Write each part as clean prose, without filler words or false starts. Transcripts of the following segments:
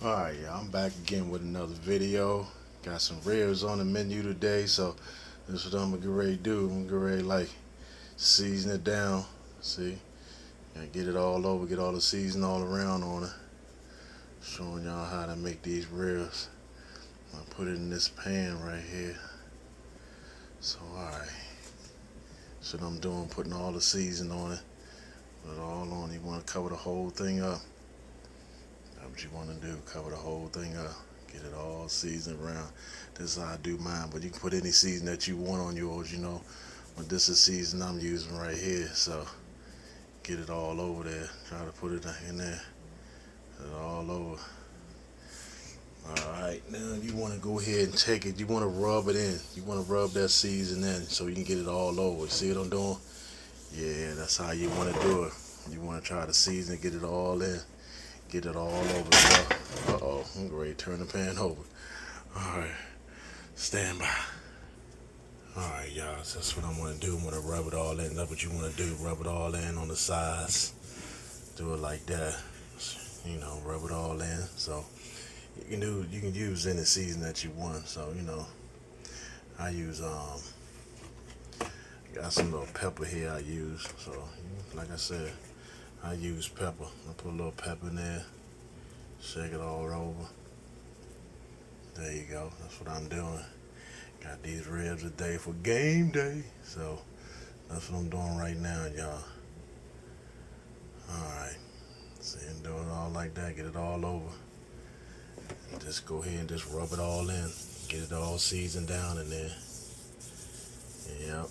Alright, yeah, I'm back again with another video. Got some ribs on the menu today, so this is what I'm gonna get ready to do. I'm gonna get ready to season it down. See, gotta get it all over, get all the season all around on it. Showing y'all how to make these ribs. I put it in this pan right here. So alright, that's what I'm doing, putting all the season on it. Put it all on. You want to cover the whole thing up. That's what you want to do. Cover the whole thing up. Get it all seasoned around. This is how I do mine. But you can put any season that you want on yours, you know. But this is season I'm using right here. So get it all over there. Try to put it in there. Put it all over. Alright, now you want to go ahead and take it. You want to rub it in. You want to rub that season in so you can get it all over. See what I'm doing? Yeah, that's how you want to do it. You want to try to season, get it all in. Get it all over. Uh-oh, I'm ready to turn the pan over. Alright, stand by. Alright, y'all, so that's what I'm going to do. I'm going to rub it all in. That's what you want to do. Rub it all in on the sides. Do it like that. You know, rub it all in. So you can use any season that you want. So, you know, I use got some little pepper here I use. So, like I said, I use pepper. I put a little pepper in there. Shake it all over. There you go. That's what I'm doing. Got these ribs today for game day. So, that's what I'm doing right now, y'all. Alright. See, and do it all like that. Get it all over. And just go ahead and just rub it all in. Get it all seasoned down in there. Yep.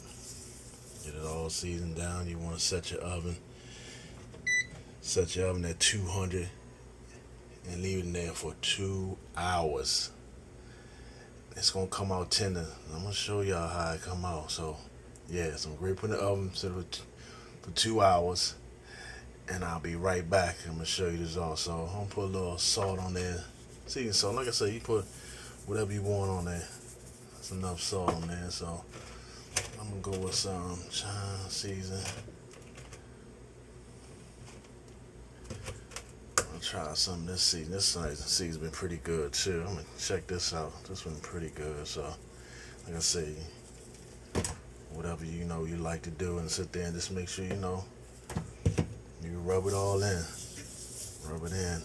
Get it all seasoned down. You want to set your oven. Set your oven at 200 and leave it in there for 2 hours. It's gonna come out tender. I'm gonna show y'all how it come out. So yeah, so I'm gonna put in the oven for 2 hours, and I'll be right back. I'm gonna show you this also. I'm gonna put a little salt on there. See, so like I said, you put whatever you want on there. That's enough salt on there. So I'm gonna go with some China season. Try some of this season. This season's been pretty good too. I'm gonna check this out. This one pretty good. So, like I say, whatever you know you like to do, and sit there and just make sure you know you rub it all in. Rub it in.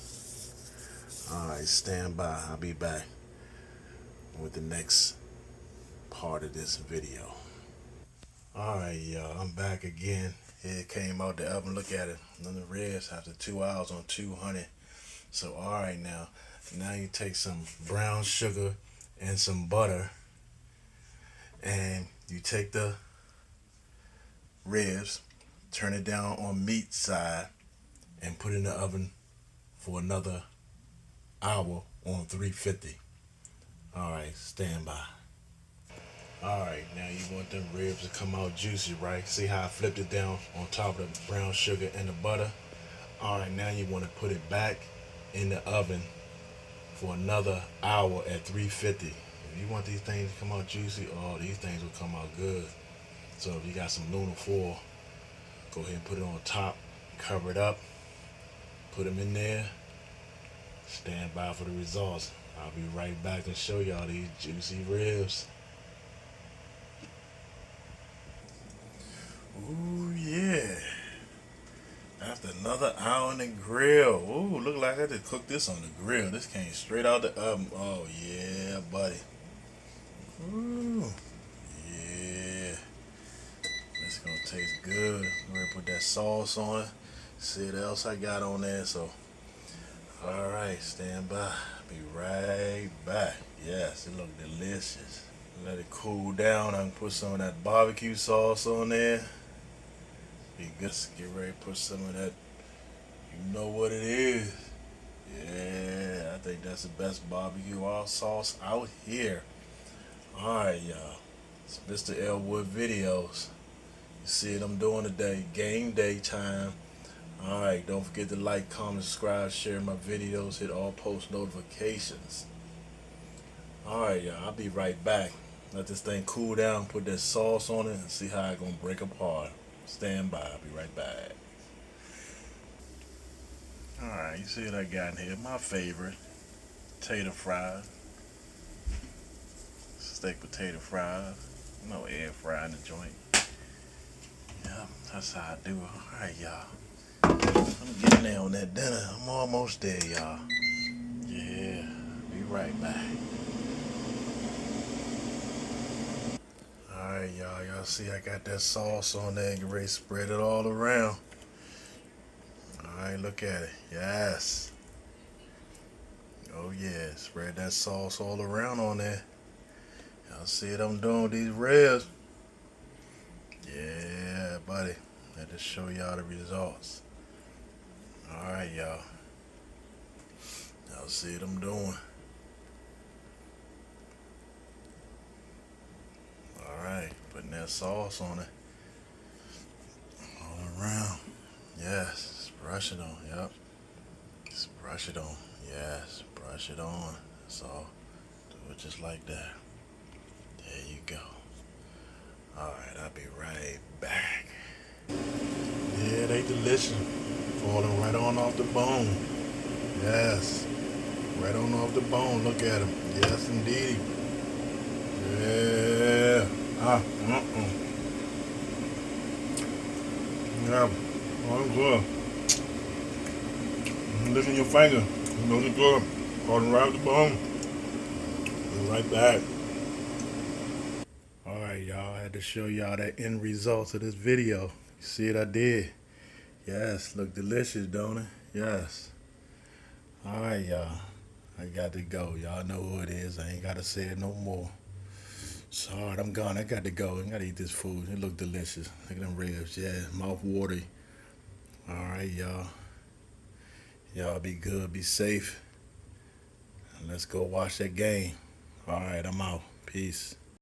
All right, stand by. I'll be back with the next part of this video. All right, y'all. I'm back again. It came out the oven. Look at it. None of the ribs after 2 hours on 200. So alright, now you take some brown sugar and some butter, and you take the ribs, turn it down on meat side, and put it in the oven for another hour on 350. Alright, stand by. Alright, now you want them ribs to come out juicy, right? See how I flipped it down on top of the brown sugar and the butter? Alright, now you want to put it back in the oven for another hour at 350. If you want these things to come out juicy, oh, these things will come out good. So if you got some aluminum foil, go ahead and put it on top, cover it up, put them in there, stand by for the results. I'll be right back and show y'all these juicy ribs. Ooh, yeah. After another hour in the grill. Ooh, look like I just cooked this on the grill. This came straight out the oven. Oh, yeah, buddy. Ooh, yeah. It's gonna taste good. I'm gonna put that sauce on it. See what else I got on there. So, alright, stand by. Be right back. Yes, it look delicious. Let it cool down. I can put some of that barbecue sauce on there. Be good. Get ready to put some of that. You know what it is. Yeah, I think that's the best barbecue sauce out here. Alright, y'all. It's Mr. Elwood Videos. You see what I'm doing today. Game day time. Alright, don't forget to like, comment, subscribe, share my videos, hit all post notifications. Alright, y'all. I'll be right back. Let this thing cool down, put that sauce on it, and see how it's gonna break apart. Stand by. I'll be right back. Alright, you see what I got in here? My favorite. potato fries. Steak potato fries. No air fry in the joint. Yeah, that's how I do it. Alright, y'all. I'm getting there on that dinner. I'm almost there, y'all. Yeah, be right back. Alright, y'all. Y'all see I got that sauce on there and get ready to spread it all around. Alright, look at it. Yes. Oh yeah, spread that sauce all around on there. Y'all see what I'm doing with these ribs? Yeah, buddy. Let us show y'all the results. Alright, y'all. Y'all see what I'm doing. Alright, putting that sauce on it. All around. Yes, just brush it on. Yep. Just brush it on. Yes, brush it on. That's all. Do it just like that. There you go. Alright, I'll be right back. Yeah, they delicious. Falling right on off the bone. Yes. Right on off the bone. Look at them. Yes, indeed. Yeah. Yeah. Oh, good. Look in your finger. You know it's good. Falling right off the bone. Be right back. Alright, y'all. I had to show y'all that end result of this video. You see what I did? Yes, look delicious, don't it? Yes. Alright, y'all. I got to go. Y'all know who it is. I ain't got to say it no more. Sorry, I'm gone. I got to go. I got to eat this food. It look delicious. Look at them ribs. Yeah, mouth watery. Alright, y'all. Y'all be good. Be safe. And let's go watch that game. Alright, I'm out. Peace.